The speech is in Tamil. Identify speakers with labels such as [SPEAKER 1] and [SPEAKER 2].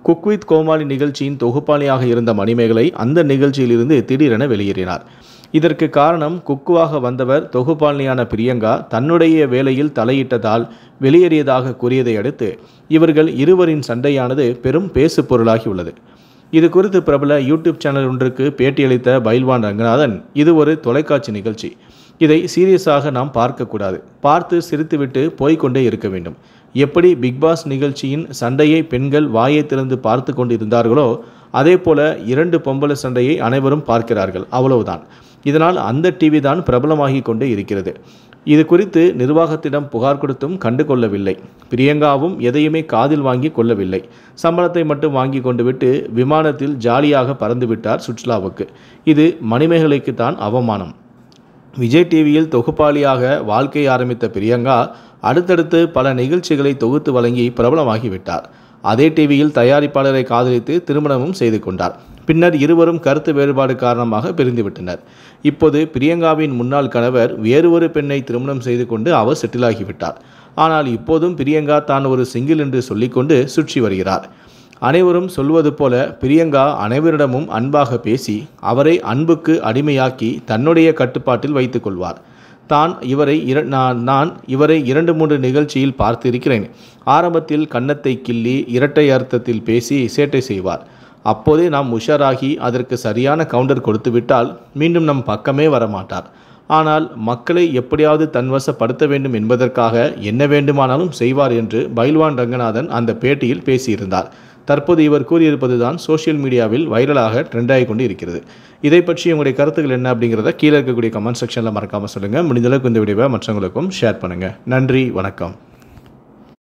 [SPEAKER 1] குக் வித் கோமாளி நிகழ்ச்சியின் தொகுப்பாளியாக இருந்த மணிமேகலை அந்த நிகழ்ச்சியிலிருந்து திடீரென வெளியேறினார். இதற்கு காரணம் குக்குவாக வந்தவர் தொகுப்பாளினியான பிரியங்கா தன்னுடைய வேலையில் தலையிட்டதால் வெளியேறியதாக கூறியதை அடுத்து இவர்கள் இருவரின் சண்டையானது பெரும் பேசு பொருளாகியுள்ளது. இது குறித்து பிரபல யூடியூப் சேனல் ஒன்றுக்கு பேட்டியளித்த பைல்வான் ரங்கநாதன், இது ஒரு தொலைக்காட்சி நிகழ்ச்சி, இதை சீரியஸாக நாம் பார்க்கக்கூடாது, பார்த்து சிரித்துவிட்டு போய்கொண்டே இருக்க வேண்டும். எப்படி பிக்பாஸ் நிகழ்ச்சியின் சண்டையை பெண்கள் வாயை திறந்து பார்த்து கொண்டு இருந்தார்களோ அதே போல 2 பொம்பளை சண்டையை அனைவரும் பார்க்கிறார்கள், அவ்வளவுதான். இதனால் அந்த டிவி தான் பிரபலமாகி கொண்டே இருக்கிறது. இது குறித்து நிர்வாகத்திடம் புகார் கொடுத்தும் கண்டு கொள்ளவில்லை. பிரியங்காவும் எதையுமே காதில் வாங்கி கொள்ளவில்லை. சம்பளத்தை மட்டும் வாங்கி கொண்டு விட்டு விமானத்தில் ஜாலியாக பறந்து விட்டார் சுற்றுலாவுக்கு. இது மணிமேகலைக்கு தான் அவமானம். விஜய் டிவியில் தொகுப்பாளியாக வாழ்க்கை ஆரம்பித்த பிரியங்கா அடுத்தடுத்து பல நிகழ்ச்சிகளை தொகுத்து வழங்கி பிரபலமாகிவிட்டார். அதே டிவியில் தயாரிப்பாளரை காதலித்து திருமணமும் செய்து கொண்டார். பின்னர் இருவரும் கருத்து வேறுபாடு காரணமாக பிரிந்துவிட்டனர். இப்போது பிரியங்காவின் முன்னாள் கணவர் வேறு ஒரு பெண்ணை திருமணம் செய்து கொண்டு அவர் செட்டிலாகிவிட்டார். ஆனால் இப்போதும் பிரியங்கா தான் ஒரு சிங்கிள் என்று சொல்லிக்கொண்டு சுற்றி வருகிறார். அனைவரும் சொல்வது போல பிரியங்கா அனைவரிடமும் அன்பாக பேசி அவரை அன்புக்கு அடிமையாக்கி தன்னுடைய கட்டுப்பாட்டில் வைத்து கொள்வார். நான் இவரை 2-3 நிகழ்ச்சியில் பார்த்திருக்கிறேன். ஆரம்பத்தில் கன்னத்தை கிள்ளி இரட்டை அர்த்தத்தில் பேசி சேட்டை செய்வார். அப்போதே நாம் உஷாராகி அதற்கு சரியான கவுண்டர் கொடுத்துவிட்டால் மீண்டும் நம் பக்கமே வரமாட்டார். ஆனால் மக்களை எப்படியாவது தன்வசப்படுத்த வேண்டும் என்பதற்காக என்ன வேண்டுமானாலும் செய்வார் என்று பைல்வான் ரங்கநாதன் அந்த பேட்டியில் பேசியிருந்தார். தற்போது இவர் கூறியிருப்பதுதான் சோஷியல் மீடியாவில் வைரலாக ட்ரெண்டாகி கொண்டு இருக்கிறது. இதை பற்றி உங்களுடைய கருத்துக்கள் என்ன அப்படிங்கிறத கீழே இருக்கக்கூடிய கமெண்ட் செக்ஷனில் மறக்காமல் சொல்லுங்கள். முடிந்தளவுக்கு இந்த வீடியோவை மற்றவங்களுக்கும் ஷேர் பண்ணுங்கள். நன்றி, வணக்கம்.